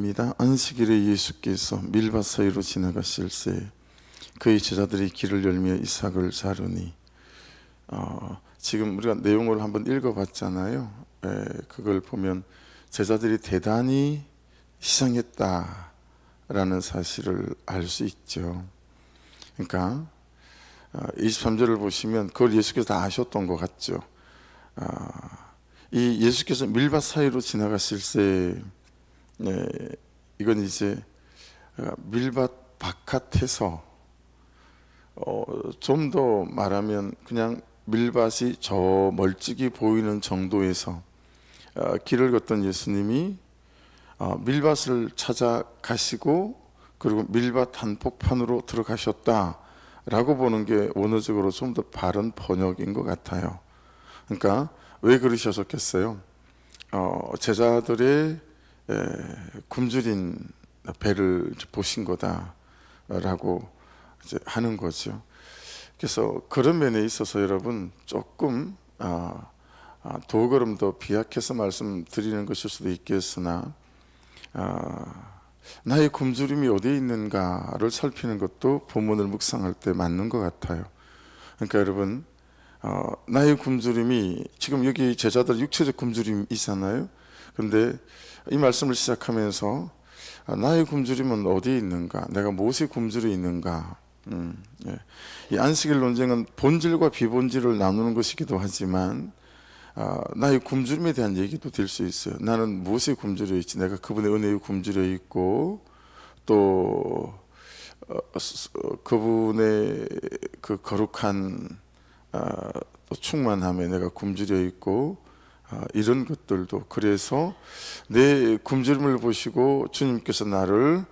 말씀입니다. 안식일에 예수께서 밀밭 사이로 지나가실새 그의 제자들이 길을 열며 이삭을 자르니, 지금 우리가 내용을 한번 읽어봤잖아요. 그걸 보면 제자들이 대단히 희생했다라는 사실을 알 수 있죠. 그러니까 23절을 보시면 그걸 예수께서 다 아셨던 것 같죠. 이 예수께서 밀밭 사이로 지나가실새, 이건 이제 밀밭 바깥에서 좀 더 말하면 그냥 밀밭이 저 멀찍이 보이는 정도에서 길을 걷던 예수님이 밀밭을 찾아가시고 그리고 밀밭 한복판으로 들어가셨다라고 보는 게 원어적으로 좀 더 바른 번역인 것 같아요. 그러니까 왜 그러셨겠어요? 제자들의 굶주린 배를 보신 거다라고 이제 하는 거죠. 그래서 그런 면에 있어서 여러분 조금 도걸음 더 비약해서 말씀드리는 것일 수도 있겠으나 나의 굶주림이 어디에 있는가를 살피는 것도 본문을 묵상할 때 맞는 것 같아요. 그러니까 여러분, 나의 굶주림이 지금 여기 제자들 육체적 굶주림이잖아요. 그런데 이 말씀을 시작하면서 나의 굶주림은 어디에 있는가, 내가 무엇에 굶주려 있는가. 이 안식일 논쟁은 본질과 비본질을 나누는 것이기도 하지만 나의 굶주림에 대한 얘기도 될 수 있어요. 나는 무엇에 굶주려 있지? 내가 그분의 은혜에 굶주려 있고 또 그분의 그 거룩한 또 충만함에 내가 굶주려 있고 이런 것들도, 그래서 내 굶주림을 보시고 주님께서 나를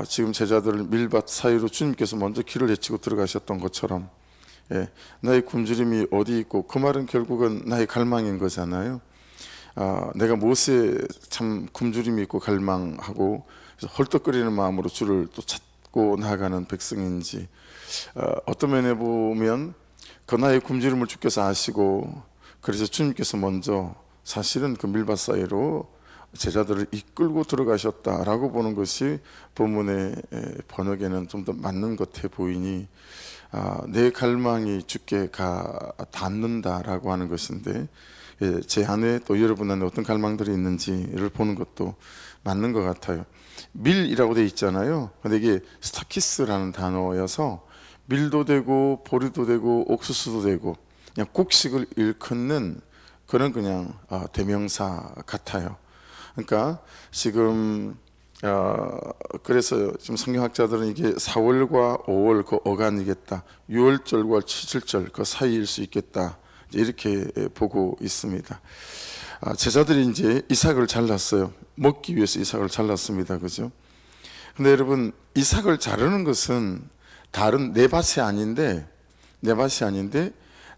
지금 제자들을 밀밭 사이로 주님께서 먼저 길을 헤치고 들어가셨던 것처럼 나의 굶주림이 어디 있고, 그 말은 결국은 나의 갈망인 거잖아요. 내가 무엇에 참 굶주림이 있고 갈망하고 헐떡거리는 마음으로 주를 또 찾고 나아가는 백성인지, 어떤 면에 보면 그 나의 굶주림을 주께서 아시고 그래서 주님께서 먼저 사실은 그 밀밭 사이로 제자들을 이끌고 들어가셨다라고 보는 것이 본문의 번역에는 좀 더 맞는 것 같아 보이니, 내 갈망이 주께 닿는다라고 하는 것인데, 제 안에 또 여러분 안에 어떤 갈망들이 있는지를 보는 것도 맞는 것 같아요. 밀이라고 돼 있잖아요. 근데 이게 스타키스라는 단어여서 밀도 되고 보리도 되고 옥수수도 되고 그냥 곡식을 일컫는 그런 그냥 대명사 같아요. 그러니까 지금 그래서 지금 성경학자들은 이게 4월과 5월 그 어간이겠다, 6월절과 7절 그 사이일 수 있겠다, 이렇게 보고 있습니다. 제자들이 이제 이삭을 잘랐어요. 먹기 위해서 이삭을 잘랐습니다. 그죠? 근데 여러분, 이삭을 자르는 것은 다른 내 밭이 아닌데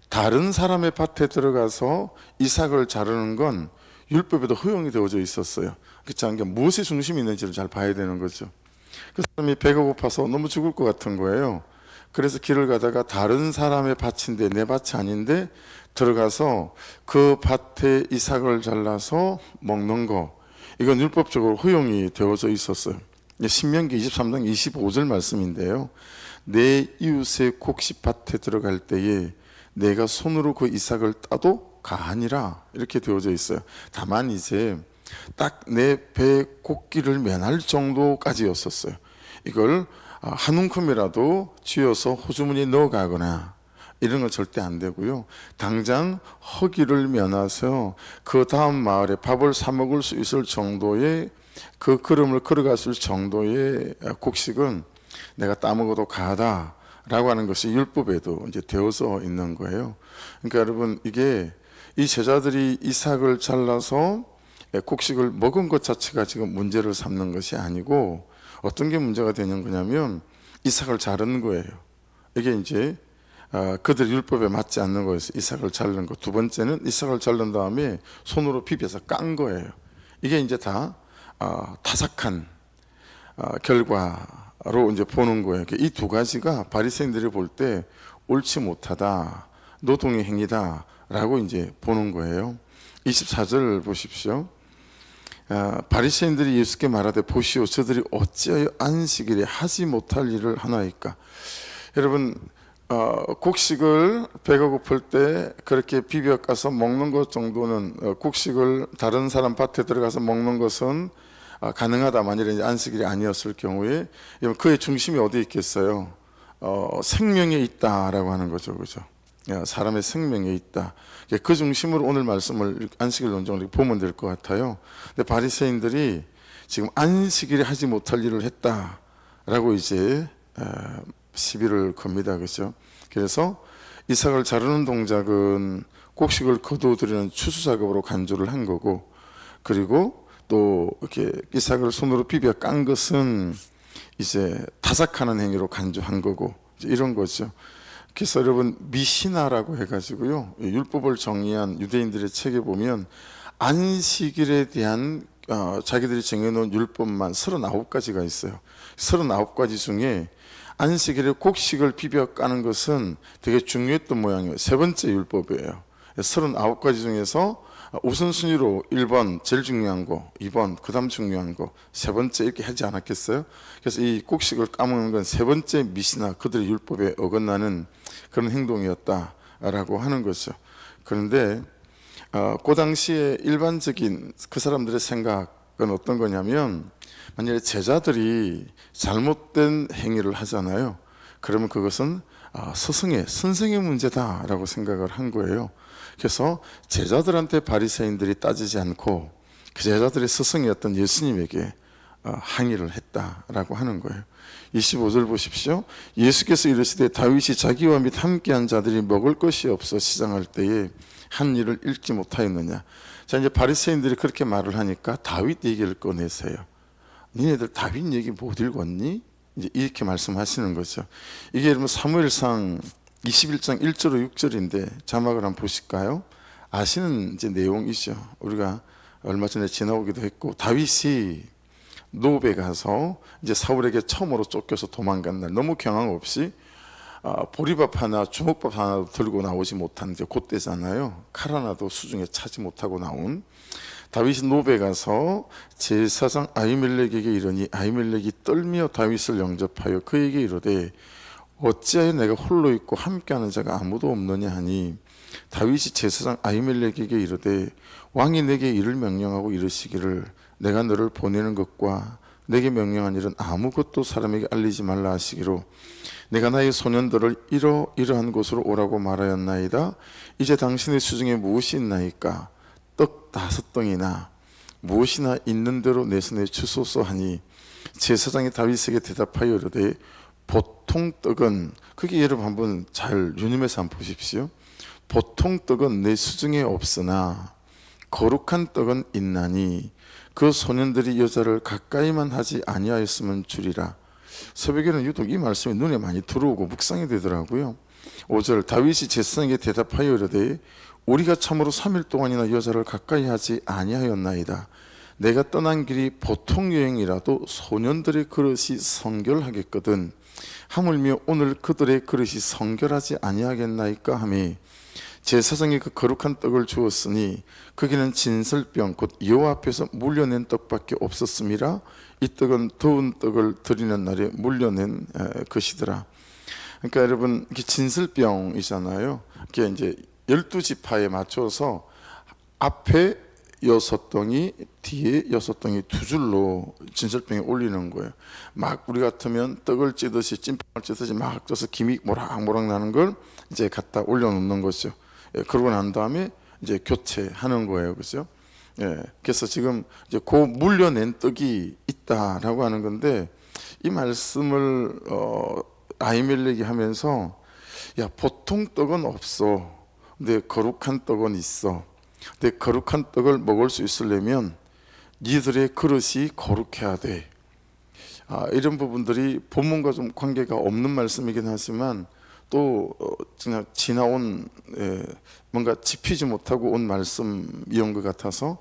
다른 사람의 밭에 들어가서 이삭을 자르는 건 율법에도 허용이 되어져 있었어요. 그렇지 않게 무엇에 중심이 있는지를 잘 봐야 되는 거죠. 그 사람이 배가 고파서 너무 죽을 것 같은 거예요. 그래서 길을 가다가 다른 사람의 밭인데 내 밭이 아닌데 들어가서 그 밭에 이삭을 잘라서 먹는 거, 이건 율법적으로 허용이 되어져 있었어요. 신명기 23장 25절 말씀인데요, 내 이웃의 곡식밭에 들어갈 때에 내가 손으로 그 이삭을 따도 가하니라, 이렇게 되어져 있어요. 다만 이제 딱 내 배 곡기를 면할 정도까지였었어요. 이걸 한 움큼이라도 쥐어서 호주머니에 넣어가거나 이런 건 절대 안 되고요. 당장 허기를 면해서 그 다음 마을에 밥을 사 먹을 수 있을 정도의 그 걸음을 걸어갔을 정도의 곡식은 내가 따먹어도 가하다라고 하는 것이 율법에도 이제 되어서 있는 거예요. 그러니까 여러분, 이게 이 제자들이 이삭을 잘라서 곡식을 먹은 것 자체가 지금 문제를 삼는 것이 아니고, 어떤 게 문제가 되는 거냐면 이삭을 자르는 거예요. 이게 이제 그들 율법에 맞지 않는 거에서 이삭을 자르는 거. 두 번째는 이삭을 자른 다음에 손으로 비벼서 깐 거예요. 이게 이제 다 타삭한 결과로 이제 보는 거예요. 이 두 가지가 바리새인들이 볼 때 옳지 못하다, 노동의 행위다라고 이제 보는 거예요. 24절 보십시오. 바리새인들이 예수께 말하되 보시오 저들이 어찌하여 안식일에 하지 못할 일을 하나이까. 여러분 곡식을 배가 고플 때 그렇게 비벼 까서 먹는 것 정도는 곡식을 다른 사람 밭에 들어가서 먹는 것은 가능하다. 만일에 이제 안식일이 아니었을 경우에 그의 중심이 어디에 있겠어요? 생명에 있다라고 하는 거죠, 그죠? 사람의 생명에 있다. 그 중심으로 오늘 말씀을 안식일 논정을 보면 될 것 같아요. 근데 바리새인들이 지금 안식일에 하지 못할 일을 했다라고 이제 시비를 겁니다, 그죠? 그래서 이삭을 자르는 동작은 곡식을 거두어들이는 추수 작업으로 간주를 한 거고, 그리고 또 이렇게 이삭을 손으로 비벼 깐 것은 이제 타작하는 행위로 간주한 거고, 이런 거죠. 그래서 여러분 미시나라고 해가지고요, 율법을 정의한 유대인들의 책에 보면 안식일에 대한 자기들이 정해놓은 율법만 39가지가 있어요. 39가지 중에 안식일에 곡식을 비벼 까는 것은 되게 중요했던 모양이에요. 세 번째 율법이에요. 39가지 중에서 우선순위로 1번 제일 중요한 거, 2번 그 다음 중요한 거, 세 번째 이렇게 하지 않았겠어요? 그래서 이 곡식을 까먹는 건 세 번째 미시나 그들의 율법에 어긋나는 그런 행동이었다라고 하는 거죠. 그런데 그 당시에 일반적인 그 사람들의 생각은 어떤 거냐면, 만약에 제자들이 잘못된 행위를 하잖아요. 그러면 그것은 스승의 선생의 문제다라고 생각을 한 거예요. 그래서 제자들한테 바리새인들이 따지지 않고 그 제자들의 스승이었던 예수님에게 항의를 했다라고 하는 거예요. 25절 보십시오. 예수께서 이르시되 다윗이 자기와 및 함께한 자들이 먹을 것이 없어 시장할 때에 한 일을 읽지 못하였느냐. 자, 이제 바리새인들이 그렇게 말을 하니까 다윗 얘기를 꺼내세요. 니네들 다윗 얘기 못 읽었니? 이제 이렇게 말씀하시는 거죠. 이게 여러분 사무엘상 21장 1절로 6절인데 자막을 한번 보실까요? 아시는 이제 내용이죠. 우리가 얼마 전에 지나오기도 했고, 다윗이 노베 가서 이제 사울에게 처음으로 쫓겨서 도망간 날, 너무 경황 없이 보리밥 하나 주먹밥 하나도 들고 나오지 못한 게 그때잖아요. 칼 하나도 수중에 차지 못하고 나온 다윗이 노베 가서 제사장 아히멜렉에게 이르니 아히멜렉이 떨며 다윗을 영접하여 그에게 이르되 어찌하여 내가 홀로 있고 함께하는 자가 아무도 없느냐 하니, 다윗이 제사장 아히멜렉에게 이르되 왕이 내게 이를 명령하고 이르시기를 내가 너를 보내는 것과 내게 명령한 일은 아무것도 사람에게 알리지 말라 하시기로 내가 나의 소년들을 이러이러한 곳으로 오라고 말하였나이다. 이제 당신의 수중에 무엇이 있나이까? 떡 5덩이나 무엇이나 있는 대로 내 손에 주소서 하니, 제사장이 다윗에게 대답하여 이르되 보통 떡은, 그게 여러분 한번 잘 유념해서 한번 보십시오. 보통 떡은 내 수중에 없으나 거룩한 떡은 있나니 그 소년들이 여자를 가까이만 하지 아니하였으면 주리라. 새벽에는 유독 이 말씀이 눈에 많이 들어오고 묵상이 되더라고요. 5절 다윗이 제사장에게 대답하여 이르되 우리가 참으로 3일 동안이나 여자를 가까이 하지 아니하였나이다. 내가 떠난 길이 보통 여행이라도 소년들의 그릇이 성결하겠거든 하물며 오늘 그들의 그릇이 성결하지 아니하겠나이까 하매, 제사장이 그 거룩한 떡을 주었으니 거기는 진설병 곧 여호와 앞에서 물려낸 떡밖에 없었음이라. 이 떡은 더운 떡을 드리는 날에 물려낸 것이더라. 그러니까 여러분, 이게 진설병이잖아요. 이게 이제 12지파에 맞춰서 앞에 6덩이, 뒤에 6덩이 두 줄로 진설병에 올리는 거예요. 막 우리 같으면 떡을 찌듯이 찐빵을 찌듯이 막 쪄서 김이 모락모락 나는 걸 이제 갖다 올려놓는 거죠. 그러고 난 다음에 이제 교체하는 거예요, 그죠? 그래서 지금 이제 그 물려낸 떡이 있다라고 하는 건데, 이 말씀을 아히멜렉이 하면서 야, 보통 떡은 없어. 근데 거룩한 떡은 있어. 근데 거룩한 떡을 먹을 수 있으려면 니들의 그릇이 거룩해야 돼. 이런 부분들이 본문과 좀 관계가 없는 말씀이긴 하지만 또 그냥 지나온 뭔가 짚히지 못하고 온 말씀이온 것 같아서,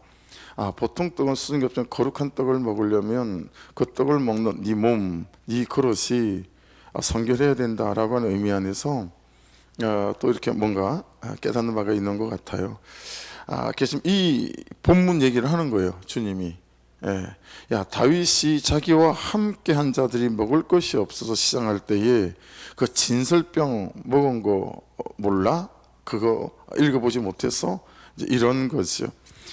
보통 떡은 수증기 없지만 거룩한 떡을 먹으려면 그 떡을 먹는 네 몸, 네 그릇이 성결해야 된다라고 하는 의미 안에서 또 이렇게 뭔가 깨닫는 바가 있는 것 같아요. 지금 이 본문 얘기를 하는 거예요. 주님이 예. 야, 다윗이 자기와 함께 한 자들이 먹을 것이 없어서 시장할 때에 그 진설병 먹은 거 몰라? 그거 읽어보지 못해서 이제 이런 거죠.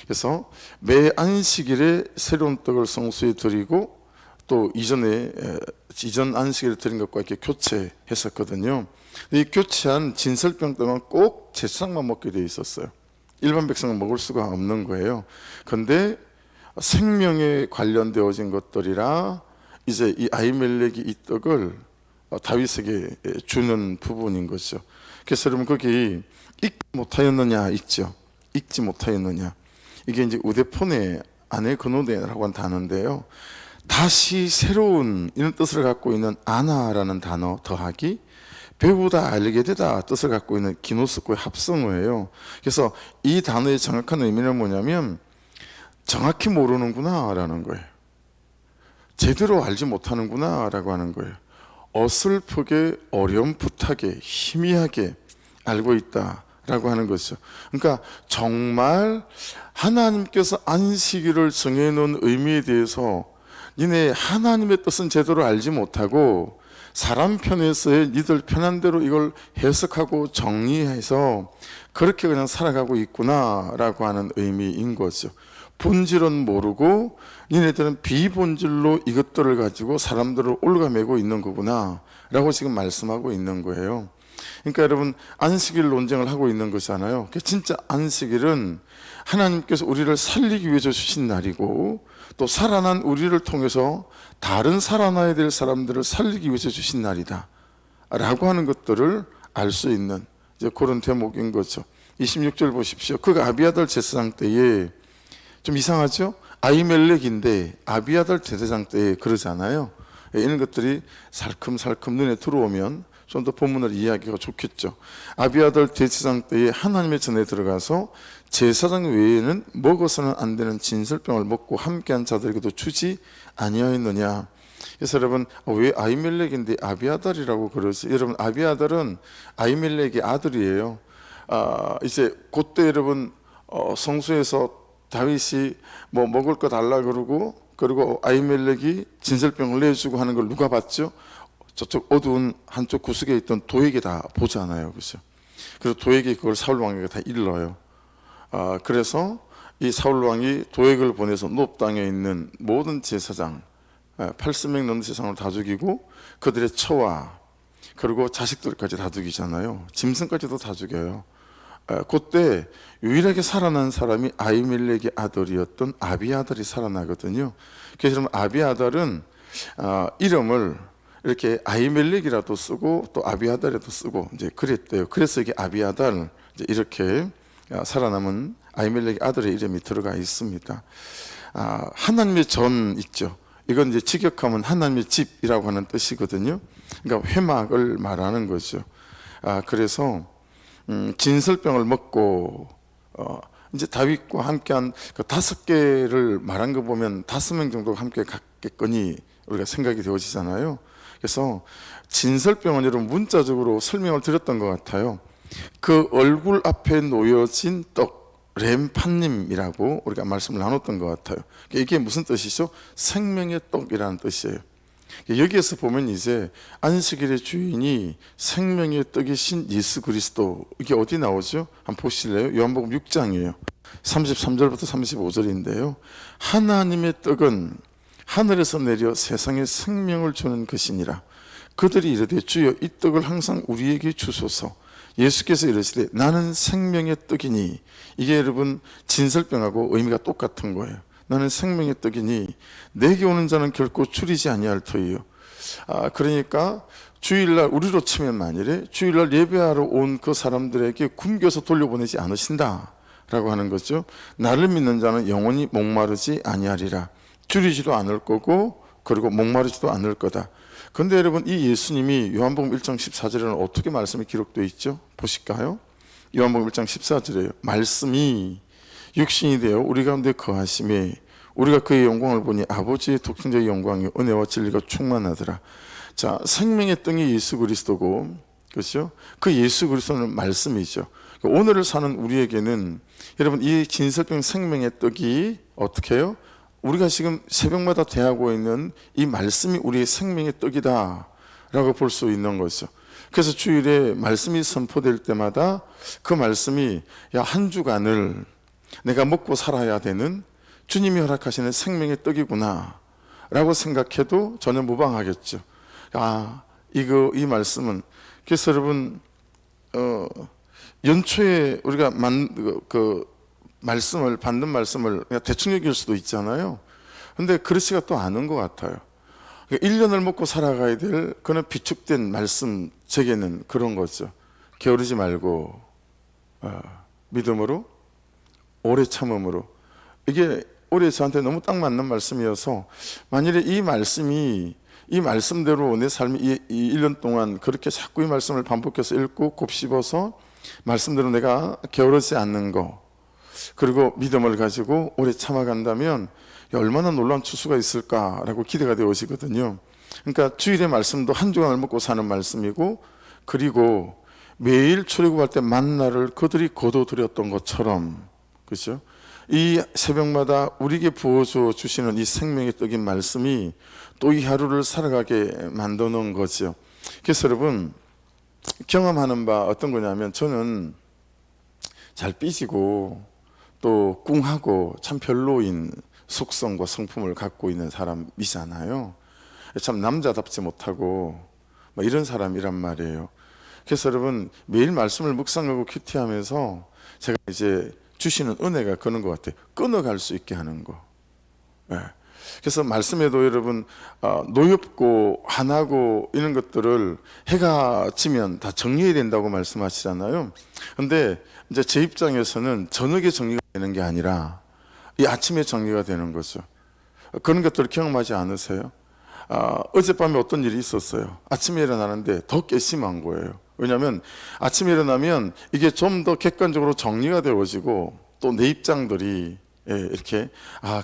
그래서 매 안식일에 새로운 떡을 성소에 드리고 또 이전 안식일에 드린 것과 이렇게 교체했었거든요. 이 교체한 진설병 떡은 꼭 제사장만 먹게 돼 있었어요. 일반 백성은 먹을 수가 없는 거예요. 근데 생명에 관련되어진 것들이라 이제 이 아히멜렉이 이 떡을 다윗에게 주는 부분인 거죠. 그래서 여러분 거기 읽지 못하였느냐 있죠. 읽지 못하였느냐. 이게 이제 우대폰의 안에 근호대라고 하는 단어인데요. 다시 새로운 이런 뜻을 갖고 있는 아나라는 단어 더하기 배우다 알게 되다 뜻을 갖고 있는 기노스코의 합성어예요. 그래서 이 단어의 정확한 의미는 뭐냐면 정확히 모르는구나 라는 거예요. 제대로 알지 못하는구나 라고 하는 거예요. 어설프게 어렴풋하게 희미하게 알고 있다 라고 하는 것이죠. 그러니까 정말 하나님께서 안식일을 정해놓은 의미에 대해서 니네 하나님의 뜻은 제대로 알지 못하고 사람 편에서의 니들 편한 대로 이걸 해석하고 정리해서 그렇게 그냥 살아가고 있구나 라고 하는 의미인 거죠. 본질은 모르고 니네들은 비본질로 이것들을 가지고 사람들을 올가매고 있는 거구나 라고 지금 말씀하고 있는 거예요. 그러니까 여러분 안식일 논쟁을 하고 있는 거잖아요. 진짜 안식일은 하나님께서 우리를 살리기 위해서 주신 날이고 또 살아난 우리를 통해서 다른 살아나야 될 사람들을 살리기 위해서 주신 날이다 라고 하는 것들을 알 수 있는 이제 그런 대목인 거죠. 26절 보십시오. 그가 아비아달 제사장 때에 좀 이상하죠? 아히멜렉인데 아비아달 제사장 때에 그러잖아요. 이런 것들이 살금살금 눈에 들어오면 좀 더 본문을 이해하기가 좋겠죠. 아비아달 제사장 때에 하나님의 전에 들어가서 제사장 외에는 먹어서는 안 되는 진설병을 먹고 함께한 자들에게도 주지 아니하였느냐. 그래서 여러분 왜 아히멜렉인데 아비아달이라고 그러지? 여러분 아비아달은 아히멜렉의 아들이에요. 이제 그때 여러분 성소에서 다윗이 뭐 먹을 거 달라 그리고 아히멜렉이 진설병을 내주고 하는 걸 누가 봤죠? 저쪽 어두운 한쪽 구석에 있던 도에게 다 보잖아요, 그렇죠? 그래서 도에게 그걸 사울 왕에게 다 일러요. 그래서 이 사울 왕이 도액을 보내서 노브 땅에 있는 모든 제사장 80명 넘는 제사장을 다 죽이고 그들의 처와 그리고 자식들까지 다 죽이잖아요. 짐승까지도 다 죽여요. 그때 유일하게 살아난 사람이 아히멜렉의 아들이었던 아비아달이 살아나거든요. 그래서 여러분 아비아달은 이름을 이렇게 아히멜렉이라도 쓰고 또 아비아달에도 쓰고 이제 그랬대요. 그래서 이게 아비아달 이렇게 살아남은 아히멜렉의 아들의 이름이 들어가 있습니다. 하나님의 전 있죠. 이건 이제 직역하면 하나님의 집이라고 하는 뜻이거든요. 그러니까 회막을 말하는 거죠. 그래서 진설병을 먹고 이제 다윗과 함께한 그 5개를 말한 거 보면 5명 정도가 함께 갔겠거니 우리가 생각이 되어지잖아요. 그래서 진설병은 여러분 문자적으로 설명을 드렸던 것 같아요. 그 얼굴 앞에 놓여진 떡 렘판님이라고 우리가 말씀을 나눴던 것 같아요. 이게 무슨 뜻이죠? 생명의 떡이라는 뜻이에요. 여기에서 보면 이제 안식일의 주인이 생명의 떡이신 예수 그리스도, 이게 어디 나오죠? 한번 보실래요? 요한복음 6장이에요 33절부터 35절인데요 하나님의 떡은 하늘에서 내려 세상에 생명을 주는 것이니라. 그들이 이르되 주여 이 떡을 항상 우리에게 주소서. 예수께서 이르시되 나는 생명의 떡이니. 이게 여러분 진설병하고 의미가 똑같은 거예요. 나는 생명의 떡이니 내게 오는 자는 결코 줄이지 아니할 터이요. 그러니까 주일날 우리로 치면 만일에 주일날 예배하러 온 그 사람들에게 굶겨서 돌려보내지 않으신다 라고 하는 거죠. 나를 믿는 자는 영원히 목마르지 아니하리라. 줄이지도 않을 거고 그리고 목마르지도 않을 거다. 그런데 여러분 이 예수님이 요한복음 1장 14절에는 어떻게 말씀이 기록되어 있죠? 보실까요? 요한복음 1장 14절에요 말씀이 육신이 되어 우리 가운데 거하심에 우리가 그의 영광을 보니 아버지의 독생자의 영광이 은혜와 진리가 충만하더라. 자, 생명의 떡이 예수 그리스도고, 그렇죠? 그 예수 그리스도는 말씀이죠. 오늘을 사는 우리에게는 여러분 이 진설병 생명의 떡이 어떻게 해요? 우리가 지금 새벽마다 대하고 있는 이 말씀이 우리의 생명의 떡이다 라고 볼 수 있는 거죠. 그래서 주일에 말씀이 선포될 때마다 그 말씀이 야, 한 주간을 내가 먹고 살아야 되는 주님이 허락하시는 생명의 떡이구나 라고 생각해도 전혀 무방하겠죠. 이 말씀은, 그래서 여러분 연초에 우리가 말씀을 받는 말씀을 그냥 대충 여길 수도 있잖아요. 근데 그렇지가 또 않은 것 같아요. 1년을 먹고 살아가야 될 그런 비축된 말씀, 제게는 그런 거죠. 게으르지 말고 믿음으로, 오래 참음으로. 이게 올해 저한테 너무 딱 맞는 말씀이어서, 만일에 이 말씀대로 내 삶이 이 1년 동안 그렇게 자꾸 이 말씀을 반복해서 읽고 곱씹어서 말씀대로 내가 게으르지 않는 거, 그리고 믿음을 가지고 오래 참아간다면 얼마나 놀라운 추수가 있을까라고 기대가 되어지거든요. 그러니까 주일의 말씀도 한 주간을 먹고 사는 말씀이고, 그리고 매일 출애굽할 때 만나를 그들이 거둬들였던 것처럼, 그렇죠? 이 새벽마다 우리에게 부어줘 주시는 이 생명의 떡인 말씀이 또 이 하루를 살아가게 만드는 거죠. 그래서 여러분, 경험하는 바 어떤 거냐면, 저는 잘 삐지고 또 꿍하고 참 별로인 속성과 성품을 갖고 있는 사람이잖아요. 참 남자답지 못하고 이런 사람이란 말이에요. 그래서 여러분, 매일 말씀을 묵상하고 큐티하면서 제가 이제 주시는 은혜가 그런 것 같아요. 끊어갈 수 있게 하는 거. 네. 그래서 말씀에도 여러분 노엽고 환하고 이런 것들을 해가 지면 다 정리해야 된다고 말씀하시잖아요. 근데 이제 제 입장에서는 저녁에 정리가 되는 게 아니라 이 아침에 정리가 되는 거죠. 그런 것들을 경험하지 않으세요? 어젯밤에 어떤 일이 있었어요. 아침에 일어나는데 더 괘씸한 거예요. 왜냐하면 아침에 일어나면 이게 좀 더 객관적으로 정리가 되어지고, 또 내 입장들이 이렇게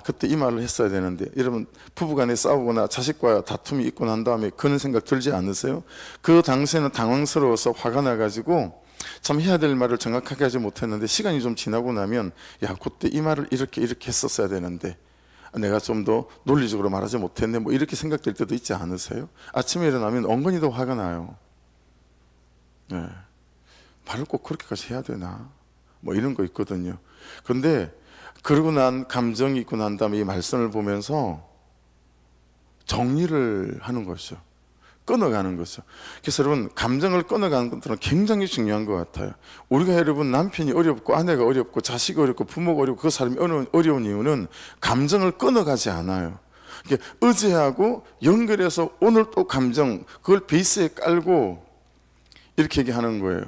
그때 이 말을 했어야 되는데, 여러분 부부간에 싸우거나 자식과 다툼이 있고 난 다음에 그런 생각 들지 않으세요? 그 당시에는 당황스러워서 화가 나가지고 참 해야 될 말을 정확하게 하지 못했는데, 시간이 좀 지나고 나면 그때 이 말을 이렇게 했었어야 되는데 내가 좀 더 논리적으로 말하지 못했네, 이렇게 생각될 때도 있지 않으세요? 아침에 일어나면 엉거니 더 화가 나요. 네. 말을 꼭 그렇게까지 해야 되나? 이런 거 있거든요. 근데 그러고 난 감정이 있고 난 다음에 이 말씀을 보면서 정리를 하는 것이죠. 끊어가는 거죠. 그래서 여러분, 감정을 끊어가는 것들은 굉장히 중요한 것 같아요. 우리가 여러분 남편이 어렵고 아내가 어렵고 자식이 어렵고 부모가 어렵고 그 사람이 어려운 이유는 감정을 끊어가지 않아요. 의지하고 연결해서 오늘 또 감정, 그걸 베이스에 깔고 이렇게 얘기하는 거예요.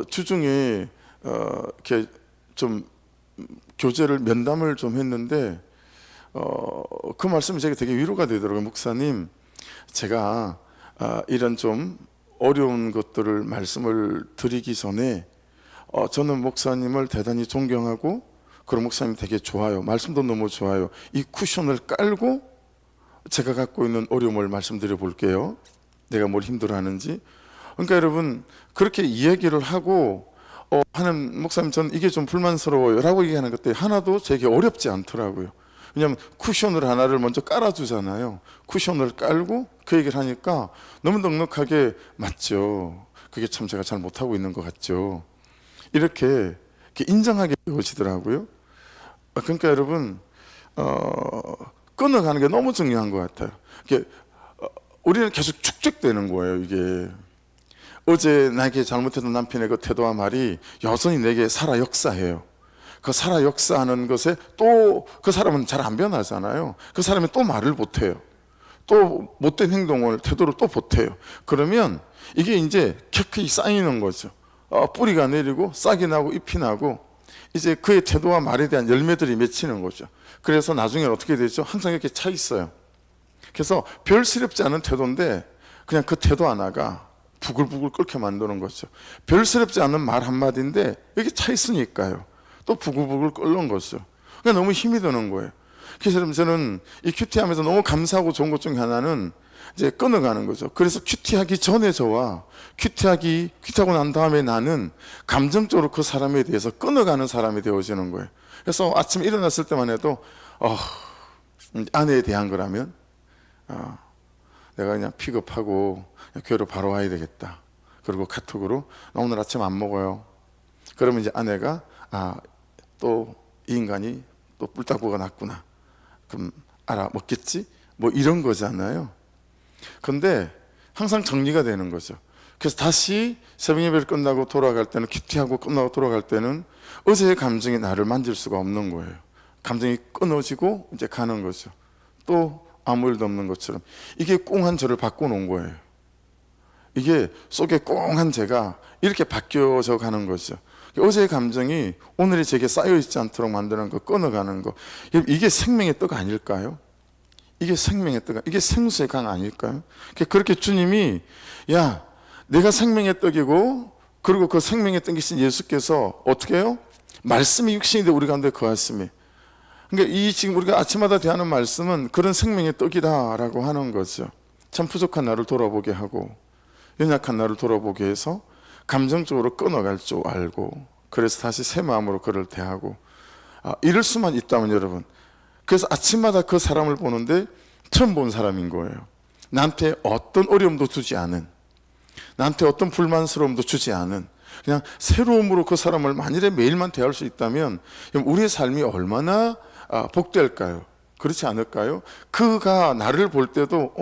주중에 이렇게 좀 교제를 면담을 좀 했는데 그 말씀이 제게 되게 위로가 되더라고요. 목사님, 제가 이런 좀 어려운 것들을 말씀을 드리기 전에 저는 목사님을 대단히 존경하고, 그런 목사님 되게 좋아요. 말씀도 너무 좋아요. 이 쿠션을 깔고 제가 갖고 있는 어려움을 말씀드려 볼게요. 내가 뭘 힘들어하는지. 그러니까 여러분, 그렇게 이야기를 하고 하는 목사님, 저는 이게 좀 불만스러워요 라고 얘기하는 것들이 하나도 제게 어렵지 않더라고요. 왜냐하면 쿠션을 하나를 먼저 깔아주잖아요. 쿠션을 깔고 그 얘기를 하니까 너무 넉넉하게, 맞죠, 그게 참 제가 잘 못하고 있는 것 같죠, 이렇게 인정하게 되어지더라고요. 그러니까 여러분, 끊어가는 게 너무 중요한 것 같아요. 우리는 계속 축적되는 거예요. 이게 어제 나에게 잘못했던 남편의 그 태도와 말이 여전히 내게 살아 역사해요. 그 살아 역사하는 것에 또 그 사람은 잘 안 변하잖아요. 그 사람이 또 말을 못해요. 또 못된 행동을, 태도를 또 못해요. 그러면 이게 이제 켜켜이 쌓이는 거죠. 뿌리가 내리고 싹이 나고 잎이 나고, 이제 그의 태도와 말에 대한 열매들이 맺히는 거죠. 그래서 나중에는 어떻게 되죠? 항상 이렇게 차 있어요. 그래서 별스럽지 않은 태도인데 그냥 그 태도 하나가 부글부글 끓게 만드는 거죠. 별스럽지 않은 말 한마디인데 여기 차 있으니까요, 또 부글부글 끓는 거죠. 그러니까 너무 힘이 드는 거예요. 그래서 여러분, 저는 이 큐티하면서 너무 감사하고 좋은 것 중에 하나는 이제 끊어가는 거죠. 그래서 큐티하기 전에 저와 큐티하고 난 다음에 나는 감정적으로 그 사람에 대해서 끊어가는 사람이 되어지는 거예요. 그래서 아침 일어났을 때만 해도 아내에 대한 거라면 내가 그냥 픽업하고 교회로 바로 와야 되겠다. 그리고 카톡으로 나 오늘 아침 안 먹어요. 그러면 이제 아내가 또 이 인간이 또 뿔따구가 났구나. 그럼 알아 먹겠지? 뭐 이런 거잖아요. 근데 항상 정리가 되는 거죠. 그래서 다시 새벽 예배를 끝나고 돌아갈 때는, 큐티하고 끝나고 돌아갈 때는 어제의 감정이 나를 만질 수가 없는 거예요. 감정이 끊어지고 이제 가는 거죠. 또 아무 일도 없는 것처럼. 이게 꽁한 저를 바꿔놓은 거예요. 이게 속에 꽁한 제가 이렇게 바뀌어져 가는 거죠. 어제의 감정이 오늘의 제게 쌓여있지 않도록 만드는 거, 끊어가는 거, 이게 생명의 떡 아닐까요? 이게 생명의 떡, 이게 생수의 강 아닐까요? 그렇게 주님이 내가 생명의 떡이고, 그리고 그 생명의 떡이신 예수께서 어떻게 해요? 말씀이 육신이 돼 우리 가운데 거하심이. 그러니까 이 지금 우리가 아침마다 대하는 말씀은 그런 생명의 떡이다라고 하는 거죠. 참 부족한 나를 돌아보게 하고, 연약한 나를 돌아보게 해서 감정적으로 끊어갈 줄 알고, 그래서 다시 새 마음으로 그를 대하고, 이럴 수만 있다면 여러분, 그래서 아침마다 그 사람을 보는데 처음 본 사람인 거예요. 나한테 어떤 어려움도 주지 않은, 나한테 어떤 불만스러움도 주지 않은, 그냥 새로움으로 그 사람을 만일에 매일만 대할 수 있다면 우리의 삶이 얼마나 복될까요? 그렇지 않을까요? 그가 나를 볼 때도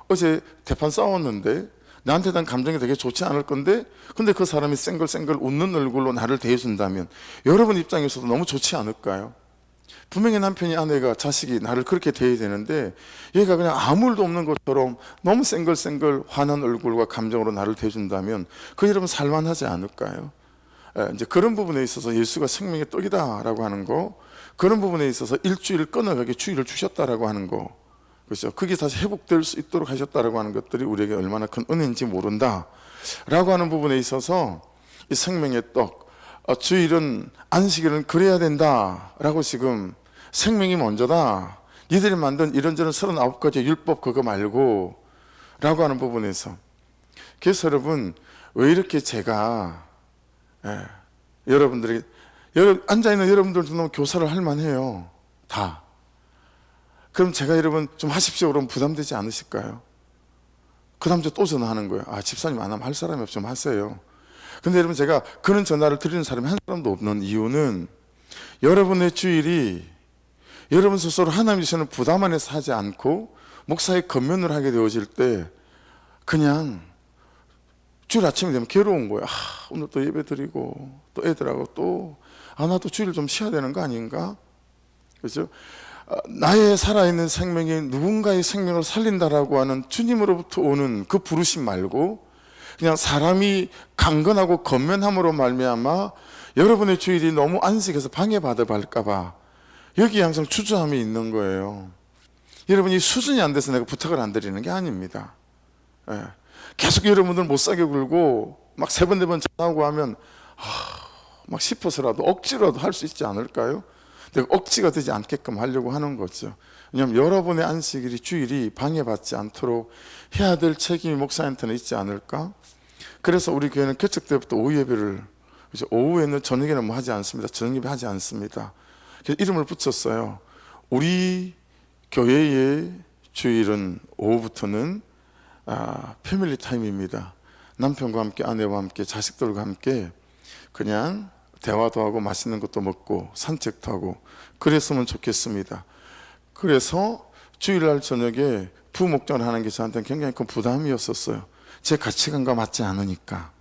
어제 대판 싸웠는데 나한테 대한 감정이 되게 좋지 않을 건데, 근데 그 사람이 쌩글쌩글 웃는 얼굴로 나를 대해준다면 여러분 입장에서도 너무 좋지 않을까요? 분명히 남편이, 아내가, 자식이 나를 그렇게 대해야 되는데 얘가 그냥 아무 일도 없는 것처럼 너무 쌩글쌩글 환한 얼굴과 감정으로 나를 대해준다면 그 여러분 살만하지 않을까요? 이제 그런 부분에 있어서 예수가 생명의 떡이다라고 하는 거, 그런 부분에 있어서 일주일 끊어가게 주일을 주셨다라고 하는 거, 그렇죠? 그게 다시 회복될 수 있도록 하셨다라고 하는 것들이 우리에게 얼마나 큰 은혜인지 모른다라고 하는 부분에 있어서 이 생명의 떡, 주일은, 안식일은 그래야 된다라고, 지금 생명이 먼저다, 니들이 만든 이런저런 39가지 율법 그거 말고 라고 하는 부분에서. 그래서 여러분, 왜 이렇게 제가 여러분들이, 앉아있는 여러분들도 너무 교사를 할 만해요. 다. 그럼 제가 여러분 좀 하십시오 그러면 부담되지 않으실까요? 그 다음 주에 또 전화하는 거예요. 집사님 안 하면 할 사람이 없으면 하세요. 근데 여러분, 제가 그런 전화를 드리는 사람이 한 사람도 없는 이유는, 여러분의 주일이 여러분 스스로 하나님 주시는 부담 안에서 하지 않고 목사의 겉면을 하게 되어질 때 그냥 주일 아침이 되면 괴로운 거예요. 오늘 또 예배 드리고 또 애들하고 또 나도 주일 좀 쉬어야 되는 거 아닌가? 그렇죠? 나의 살아있는 생명이 누군가의 생명을 살린다라고 하는 주님으로부터 오는 그 부르심 말고, 그냥 사람이 강건하고 겉면함으로 말미암아 여러분의 주일이 너무 안식해서 방해받아 갈까봐 여기 항상 주저함이 있는 거예요. 여러분이 수준이 안 돼서 내가 부탁을 안 드리는 게 아닙니다. 계속 여러분들 못 사게 굴고 막 3번 4번 전화하고 하면 막 싶어서라도 억지로라도 할 수 있지 않을까요? 내가 억지가 되지 않게끔 하려고 하는 거죠. 왜냐하면 여러분의 안식일이, 주일이 방해받지 않도록 해야 될 책임이 목사한테는 있지 않을까? 그래서 우리 교회는 개척 때부터 오후 예배를, 오후에는, 저녁에는 뭐 하지 않습니다. 저녁 예배 하지 않습니다. 그래서 이름을 붙였어요. 우리 교회의 주일은 오후부터는 패밀리 타임입니다. 남편과 함께, 아내와 함께, 자식들과 함께 그냥 대화도 하고 맛있는 것도 먹고 산책도 하고 그랬으면 좋겠습니다. 그래서 주일날 저녁에 부목장을 하는 게 저한테는 굉장히 큰 부담이었었어요. 제 가치관과 맞지 않으니까.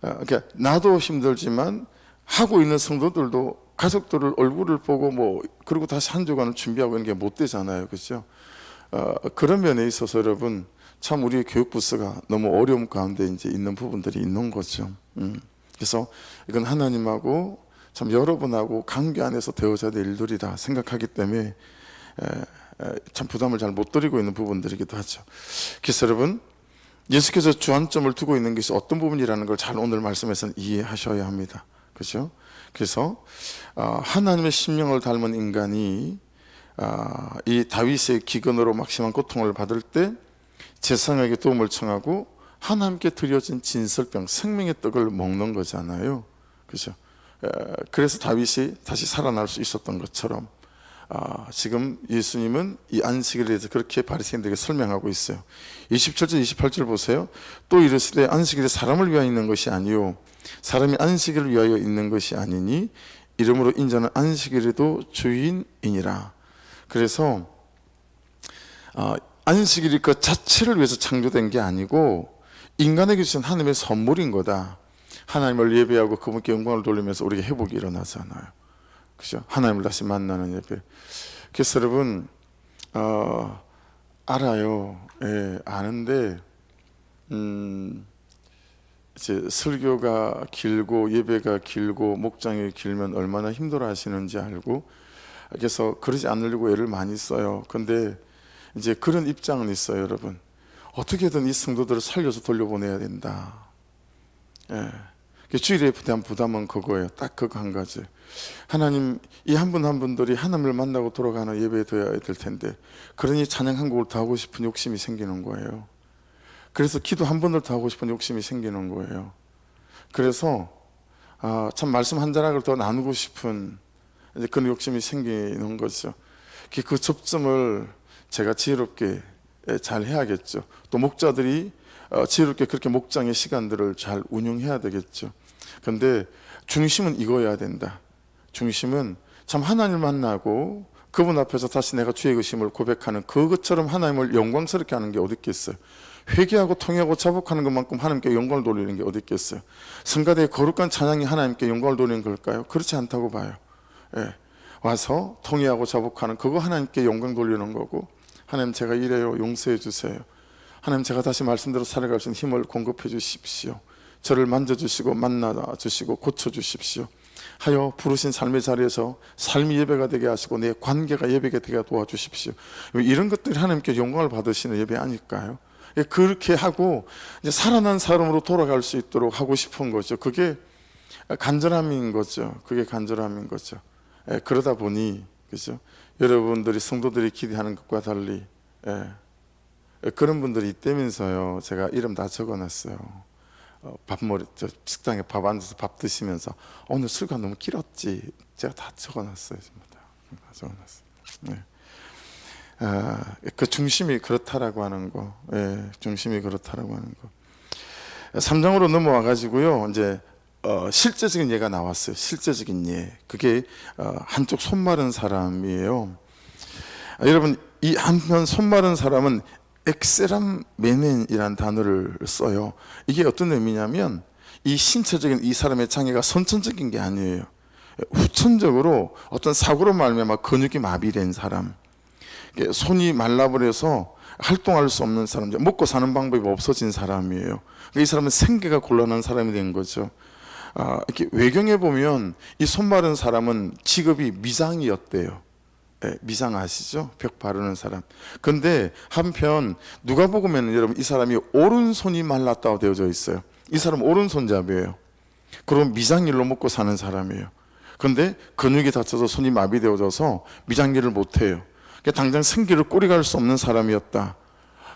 그러니까 나도 힘들지만 하고 있는 성도들도 가족들을 얼굴을 보고 그리고 다시 한 주간을 준비하고 있는 게 못 되잖아요. 그렇죠? 그런 면에 있어서 여러분, 참 우리의 교육부서가 너무 어려움 가운데 이제 있는 부분들이 있는 거죠. 그래서 이건 하나님하고 참 여러분하고 관계 안에서 되어져야 될 일들이다 생각하기 때문에 참 부담을 잘 못 드리고 있는 부분들이기도 하죠. 그래서 여러분, 예수께서 주안점을 두고 있는 것이 어떤 부분이라는 걸 잘 오늘 말씀에서는 이해하셔야 합니다. 그렇죠? 그래서 하나님의 심령을 닮은 인간이 이 다윗의 기근으로 막심한 고통을 받을 때 제사장에게 도움을 청하고 하나님께 드려진 진설병, 생명의 떡을 먹는 거잖아요. 그렇죠? 그래서 다윗이 다시 살아날 수 있었던 것처럼 지금 예수님은 이 안식일에 대해서 그렇게 바리새인들에게 설명하고 있어요. 27절 28절 보세요. 또 이르시되 안식일에 사람을 위하여 있는 것이 아니요 사람이 안식일을 위하여 있는 것이 아니니 이러므로 인자는 안식일에도 주인이니라. 그래서 안식일이 그 자체를 위해서 창조된 게 아니고 인간에게 주신 하나님의 선물인 거다. 하나님을 예배하고 그분께 영광을 돌리면서 우리에게 회복이 일어나잖아요. 그죠? 하나님을 다시 만나는 예배. 그래서 여러분 알아요. 예, 아는데 이제 설교가 길고 예배가 길고 목장이 길면 얼마나 힘들어 하시는지 알고, 그래서 그러지 않으려고 애를 많이 써요. 근데 이제 그런 입장은 있어요, 여러분. 어떻게든 이 성도들을 살려서 돌려보내야 된다. 예. 주일에 대한 부담은 그거예요. 딱 그거 한 가지. 하나님, 이 한 분 한 분들이 하나님을 만나고 돌아가는 예배에 드려야 될 텐데, 그러니 찬양 한 곡을 더 하고 싶은 욕심이 생기는 거예요. 그래서 기도 한 번을 더 하고 싶은 욕심이 생기는 거예요. 그래서 참 말씀 한 자락을 더 나누고 싶은 이제 그런 욕심이 생기는 거죠. 그 접점을 제가 지혜롭게 잘 해야겠죠. 또 목자들이 지혜롭게 그렇게 목장의 시간들을 잘 운영해야 되겠죠. 그런데 중심은 이거여야 된다. 중심은 참 하나님을 만나고 그분 앞에서 다시 내가 주의 의심을 고백하는 그것처럼 하나님을 영광스럽게 하는 게 어디 있겠어요. 회개하고 통회하고 자복하는 것만큼 하나님께 영광을 돌리는 게 어디 있겠어요. 성가대의 거룩한 찬양이 하나님께 영광을 돌리는 걸까요? 그렇지 않다고 봐요. 예. 와서 통회하고 자복하는 그거 하나님께 영광 돌리는 거고, 하나님 제가 이래요, 용서해 주세요. 하나님 제가 다시 말씀대로 살아갈 수 있는 힘을 공급해 주십시오. 저를 만져주시고 만나주시고 고쳐주십시오 하여 부르신 삶의 자리에서 삶이 예배가 되게 하시고 내 관계가 예배가 되게 도와주십시오. 이런 것들이 하나님께 영광을 받으시는 예배 아닐까요? 그렇게 하고 이제 살아난 사람으로 돌아갈 수 있도록 하고 싶은 거죠. 그게 간절함인 거죠. 그게 간절함인 거죠. 그러다 보니 그죠? 여러분들이 성도들이 기대하는 것과 달리 그런 분들이 있다면서요. 제가 이름 다 적어놨어요. 식당에 밥 앉아서 밥 드시면서 오늘 술가 너무 길었지. 제가 다 적어놨어요. 다 적어놨어요. 네. 그 중심이 그렇다라고 하는 거, 중심이 그렇다라고 하는 거. 3장으로 넘어와 가지고요. 이제 실제적인 예가 나왔어요. 실제적인 예. 그게 한쪽 손 마른 사람이에요. 여러분, 이 한편 손 마른 사람은 엑세람 메넨이라는 단어를 써요. 이게 어떤 의미냐면 이 신체적인 이 사람의 장애가 선천적인 게 아니에요. 후천적으로 어떤 사고로 말미암아 근육이 마비된 사람, 손이 말라버려서 활동할 수 없는 사람, 먹고 사는 방법이 없어진 사람이에요. 이 사람은 생계가 곤란한 사람이 된 거죠. 이렇게 외경에 보면 이 손 마른 사람은 직업이 미장이었대요. 미장 아시죠? 벽 바르는 사람. 근데 한편 누가복음에는 여러분 이 사람이 오른손이 말랐다고 되어져 있어요. 이 사람은 오른손잡이에요. 그럼 미장일로 먹고 사는 사람이에요. 근데 근육이 다쳐서 손이 마비되어져서 미장일을 못해요. 당장 생계를 꾸려갈 수 없는 사람이었다.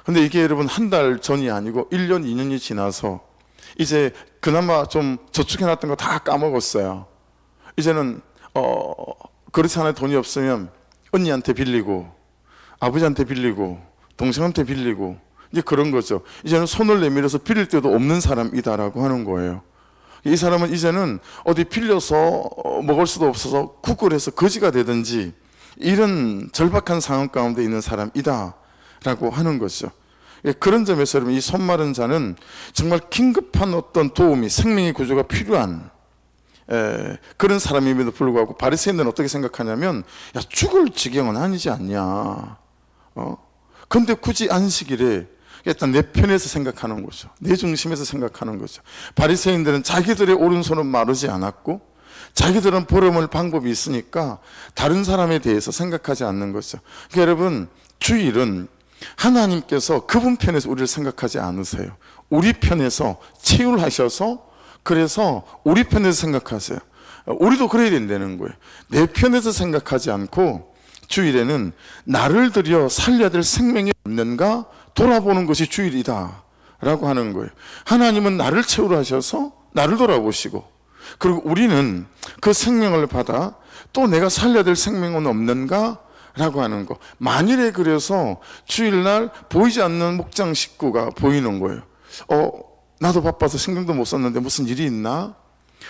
근데 이게 여러분 한 달 전이 아니고 1년 2년이 지나서 이제 그나마 좀 저축해놨던 거 다 까먹었어요. 이제는 그렇지 않아도 돈이 없으면 언니한테 빌리고 아버지한테 빌리고 동생한테 빌리고 이제 그런 거죠. 이제는 손을 내밀어서 빌릴 데도 없는 사람이다라고 하는 거예요. 이 사람은 이제는 어디 빌려서 먹을 수도 없어서 구걸해서 거지가 되든지 이런 절박한 상황 가운데 있는 사람이다라고 하는 거죠. 그런 점에서 여러분 이 손 마른 자는 정말 긴급한 어떤 도움이, 생명의 구조가 필요한 그런 사람임에도 불구하고 바리새인들은 어떻게 생각하냐면, 야, 죽을 지경은 아니지 않냐. 근데 굳이 안식일에 일단 내 편에서 생각하는 거죠. 내 중심에서 생각하는 거죠. 바리새인들은 자기들의 오른손은 마르지 않았고 자기들은 보름을 방법이 있으니까 다른 사람에 대해서 생각하지 않는 거죠. 그러니까 여러분 주일은 하나님께서 그분 편에서 우리를 생각하지 않으세요. 우리 편에서 치유하셔서 그래서 우리 편에서 생각하세요. 우리도 그래야 된다는 거예요. 내 편에서 생각하지 않고 주일에는 나를 들여 살려야 될 생명이 없는가 돌아보는 것이 주일이다 라고 하는 거예요. 하나님은 나를 채우려 하셔서 나를 돌아보시고 그리고 우리는 그 생명을 받아 또 내가 살려야 될 생명은 없는가? 라고 하는 거. 만일에 그래서 주일날 보이지 않는 목장 식구가 보이는 거예요. 나도 바빠서 신경도 못 썼는데 무슨 일이 있나?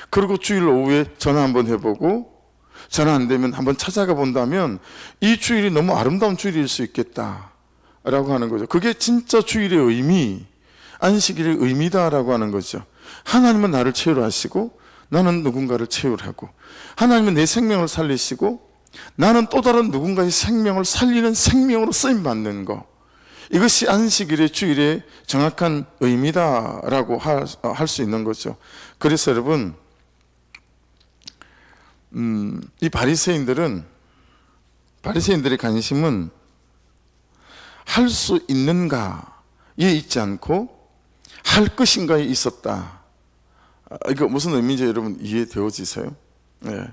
그리고 주일 오후에 전화 한번 해보고 전화 안 되면 한번 찾아가 본다면 이 주일이 너무 아름다운 주일일 수 있겠다 라고 하는 거죠. 그게 진짜 주일의 의미, 안식일의 의미다라고 하는 거죠. 하나님은 나를 채우려 하시고 나는 누군가를 채우라고. 하나님은 내 생명을 살리시고 나는 또 다른 누군가의 생명을 살리는 생명으로 쓰임받는 거. 이것이 안식일의 주일의 정확한 의미다라고 할 수 있는 거죠. 그래서 여러분, 이 바리새인들의 관심은 할 수 있는가에 있지 않고 할 것인가에 있었다. 이거 무슨 의미인지 여러분 이해되어지세요? 네.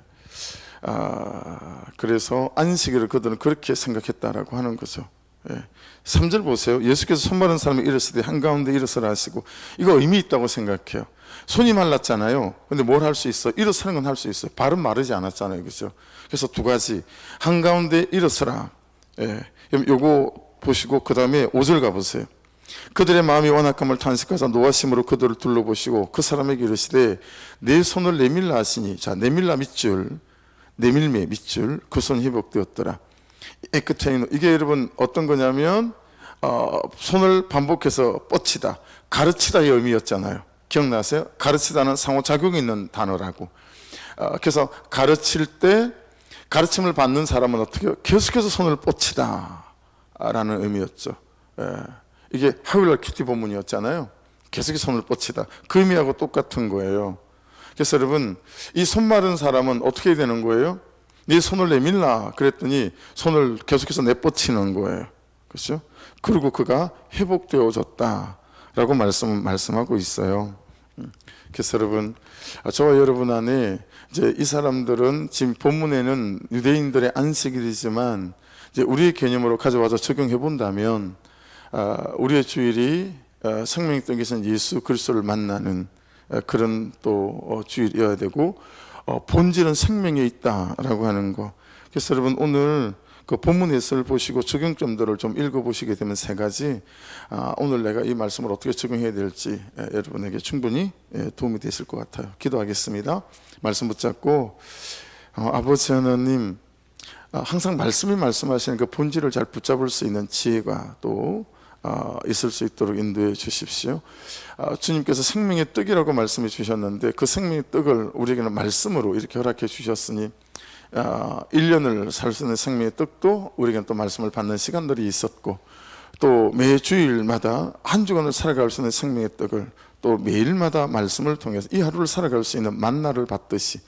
그래서 안식일을 그들은 그렇게 생각했다라고 하는 거죠. 예. 3절 보세요. 예수께서 손 마른 사람이 일었을 때 한가운데 일어서라 하시고, 이거 의미 있다고 생각해요. 손이 말랐잖아요. 근데 뭘 할 수 있어? 일어서는 건 할 수 있어요. 발은 마르지 않았잖아요. 그죠? 그래서 두 가지. 한가운데 일어서라. 예. 요거 보시고 그 다음에 5절 가보세요. 그들의 마음이 완악함을 탄식하사 노하심으로 그들을 둘러보시고 그 사람에게 이르시되 내 손을 내밀라 하시니, 자, 내밀라 밑줄, 내밀매 밑줄, 그 손 회복되었더라. 이게 여러분 어떤 거냐면 손을 반복해서 뻗치다, 가르치다의 의미였잖아요. 기억나세요? 가르치다는 상호작용이 있는 단어라고. 그래서 가르칠 때 가르침을 받는 사람은 어떻게 해요? 계속해서 손을 뻗치다 라는 의미였죠. 이게 하윌러 키티 본문이었잖아요. 계속해서 손을 뻗치다, 그 의미하고 똑같은 거예요. 그래서 여러분, 이 손 마른 사람은 어떻게 되는 거예요? 네 손을 내밀라 그랬더니 손을 계속해서 내뻗치는 거예요. 그렇죠? 그리고 그가 회복되어졌다라고 말씀하고 있어요. 그래서 여러분, 저와 여러분 안에 이제 이 사람들은 지금 본문에는 유대인들의 안식일이지만 이제 우리의 개념으로 가져와서 적용해 본다면 우리의 주일이 생명의 떡 되신 예수 그리스도를 만나는 그런 또 주일이어야 되고, 본질은 생명에 있다라고 하는 거. 그래서 여러분, 오늘 그 본문 해설을 보시고 적용점들을 좀 읽어보시게 되면 세 가지, 오늘 내가 이 말씀을 어떻게 적용해야 될지 여러분에게 충분히 도움이 되실 것 같아요. 기도하겠습니다. 말씀 붙잡고, 아버지 하나님, 항상 말씀이 말씀하시는 그 본질을 잘 붙잡을 수 있는 지혜가 또 있을 수 있도록 인도해 주십시오. 주님께서 생명의 떡이라고 말씀해 주셨는데 그 생명의 떡을 우리에게는 말씀으로 이렇게 허락해 주셨으니 1년을 살 수 있는 생명의 떡도 우리에게는 또 말씀을 받는 시간들이 있었고, 또 매 주일마다 한 주간을 살아갈 수 있는 생명의 떡을 또 매일마다 말씀을 통해서 이 하루를 살아갈 수 있는 만나를 받듯이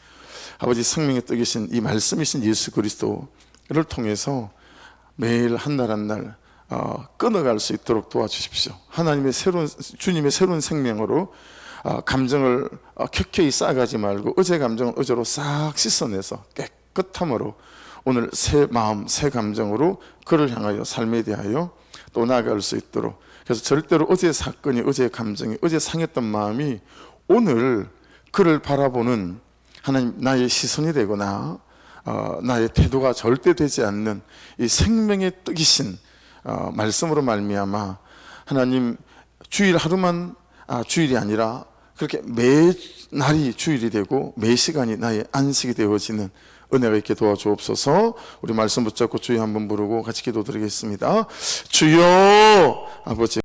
아버지 생명의 떡이신 이 말씀이신 예수 그리스도를 통해서 매일 한 날 한 날 끊어갈 수 있도록 도와주십시오. 하나님의 주님의 새로운 생명으로 감정을 켜켜이 쌓아가지 말고 어제 감정은 어제로 싹 씻어내서 깨끗함으로 오늘 새 마음, 새 감정으로 그를 향하여 삶에 대하여 또 나아갈 수 있도록. 그래서 절대로 어제의 사건이, 어제의 감정이, 어제 상했던 마음이 오늘 그를 바라보는 하나님 나의 시선이 되거나 나의 태도가 절대 되지 않는 이 생명의 떡이신 말씀으로 말미암아 하나님, 주일 하루만 주일이 아니라 그렇게 매 날이 주일이 되고 매 시간이 나의 안식이 되어지는 은혜가 있게 도와주옵소서. 우리 말씀 붙잡고 주여 한번 부르고 같이 기도드리겠습니다. 주여. 아버지